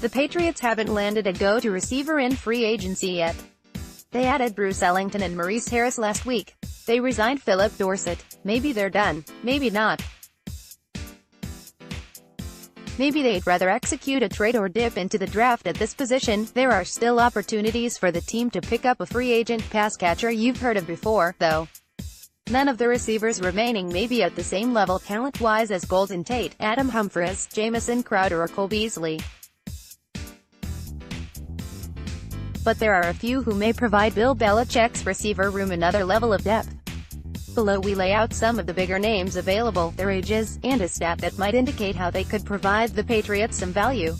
The Patriots haven't landed a go-to receiver in free agency yet. They added Bruce Ellington and Maurice Harris last week. They resigned Phillip Dorsett. Maybe they're done. Maybe not. Maybe they'd rather execute a trade or dip into the draft at this position. There are still opportunities for the team to pick up a free agent pass catcher you've heard of before, though. None of the receivers remaining may be at the same level talent-wise as Golden Tate, Adam Humphries, Jamison Crowder or Cole Beasley. But there are a few who may provide Bill Belichick's receiver room another level of depth. Below we lay out some of the bigger names available, their ages, and a stat that might indicate how they could provide the Patriots some value.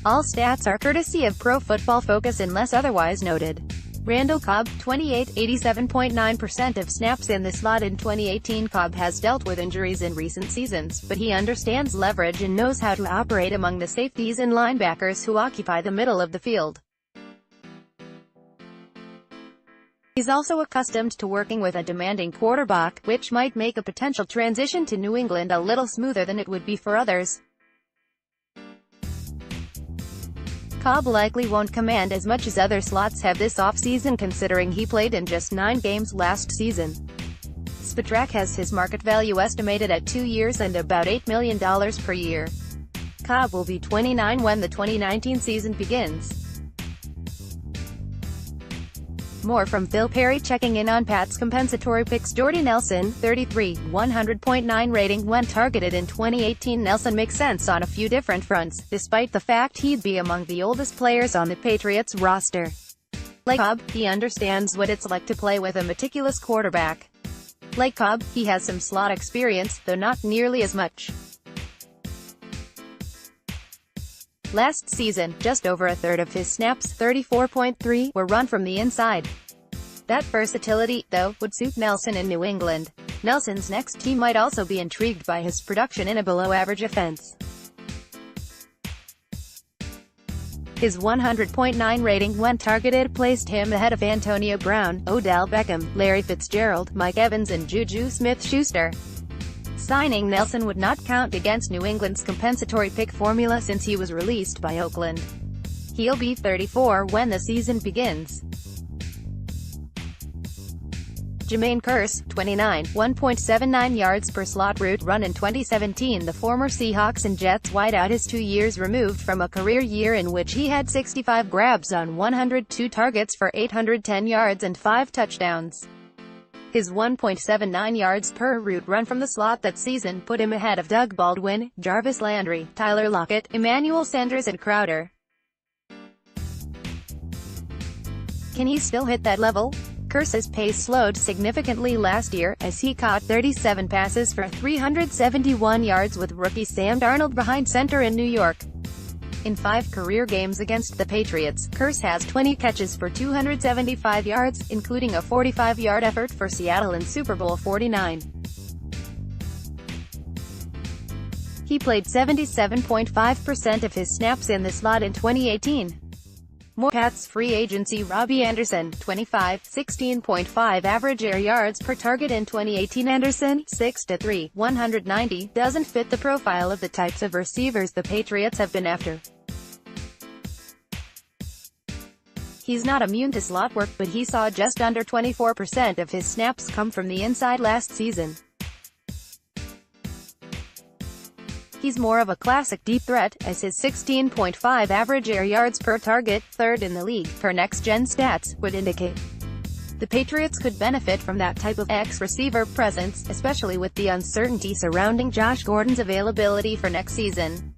All stats are courtesy of Pro Football Focus unless otherwise noted. Randall Cobb, 28, 87.9% of snaps in the slot in 2018. Cobb has dealt with injuries in recent seasons, but he understands leverage and knows how to operate among the safeties and linebackers who occupy the middle of the field. He's also accustomed to working with a demanding quarterback, which might make a potential transition to New England a little smoother than it would be for others. Cobb likely won't command as much as other slots have this offseason considering he played in just 9 games last season. Spotrac has his market value estimated at 2 years and about $8 million per year. Cobb will be 29 when the 2019 season begins. More from Phil Perry checking in on Pat's compensatory picks. Jordy Nelson, 33, 100.9 rating when targeted in 2018. Nelson makes sense on a few different fronts, despite the fact he'd be among the oldest players on the Patriots roster. Like Cobb, he understands what it's like to play with a meticulous quarterback. Like Cobb, he has some slot experience, though not nearly as much. Last season, just over a third of his snaps, 34.3, were run from the inside. That versatility, though, would suit Nelson in New England. Nelson's next team might also be intrigued by his production in a below-average offense. His 100.9 rating when targeted placed him ahead of Antonio Brown, Odell Beckham, Larry Fitzgerald, Mike Evans and Juju Smith-Schuster. Signing Nelson would not count against New England's compensatory pick formula since he was released by Oakland. He'll be 34 when the season begins. Jermaine Kearse, 29, 1.79 yards per slot route run in 2017. The former Seahawks and Jets wideout is 2 years removed from a career year in which he had 65 grabs on 102 targets for 810 yards and 5 touchdowns. His 1.79 yards per route run from the slot that season put him ahead of Doug Baldwin, Jarvis Landry, Tyler Lockett, Emmanuel Sanders and Crowder. Can he still hit that level? Kearse's pace slowed significantly last year, as he caught 37 passes for 371 yards with rookie Sam Darnold behind center in New York. In 5 career games against the Patriots, Kearse has 20 catches for 275 yards, including a 45-yard effort for Seattle in Super Bowl 49. He played 77.5% of his snaps in the slot in 2018. More Pats free agency. Robbie Anderson, 25, 16.5 average air yards per target in 2018. Anderson, 6'3", 190, doesn't fit the profile of the types of receivers the Patriots have been after. He's not immune to slot work, but he saw just under 24% of his snaps come from the inside last season. He's more of a classic deep threat, as his 16.5 average air yards per target, 3rd in the league, per next-gen stats, would indicate. The Patriots could benefit from that type of X-receiver presence, especially with the uncertainty surrounding Josh Gordon's availability for next season.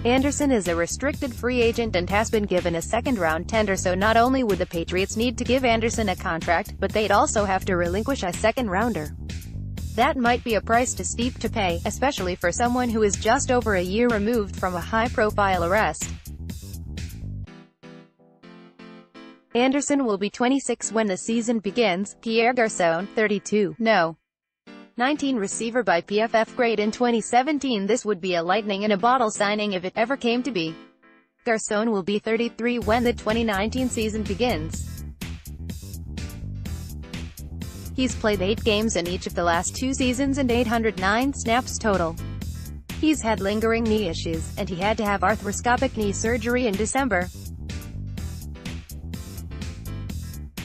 Anderson is a restricted free agent and has been given a second-round tender, so not only would the Patriots need to give Anderson a contract, but they'd also have to relinquish a second-rounder. That might be a price too steep to pay, especially for someone who is just over a year removed from a high-profile arrest. Anderson will be 26 when the season begins. Pierre Garçon, 32, no. 19 receiver by PFF grade in 2017. This would be a lightning-in-a-bottle signing if it ever came to be. Garçon will be 33 when the 2019 season begins. He's played 8 games in each of the last 2 seasons and 809 snaps total. He's had lingering knee issues, and he had to have arthroscopic knee surgery in December.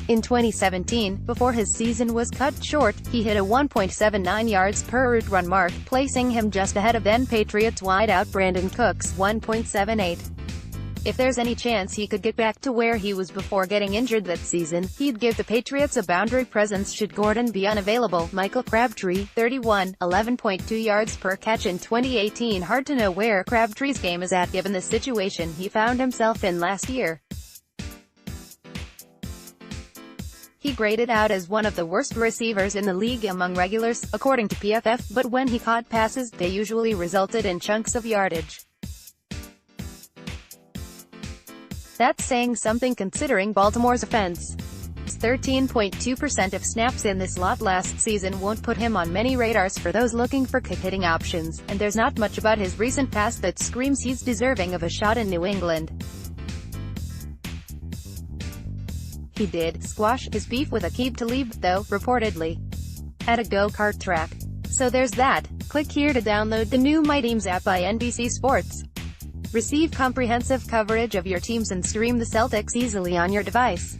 In 2017, before his season was cut short, he hit a 1.79 yards per route run mark, placing him just ahead of then Patriots wideout Brandon Cooks' 1.78. If there's any chance he could get back to where he was before getting injured that season, he'd give the Patriots a boundary presence should Gordon be unavailable. Michael Crabtree, 31, 11.2 yards per catch in 2018. Hard to know where Crabtree's game is at given the situation he found himself in last year. He graded out as one of the worst receivers in the league among regulars, according to PFF, but when he caught passes, they usually resulted in chunks of yardage. That's saying something considering Baltimore's offense. 13.2% of snaps in this slot last season won't put him on many radars for those looking for kick-hitting options, and there's not much about his recent past that screams he's deserving of a shot in New England. He did squash his beef with Aqib Talib, though, reportedly, at a go-kart track. So there's that. Click here to download the new My Teams app by NBC Sports. Receive comprehensive coverage of your teams and stream the Celtics easily on your device.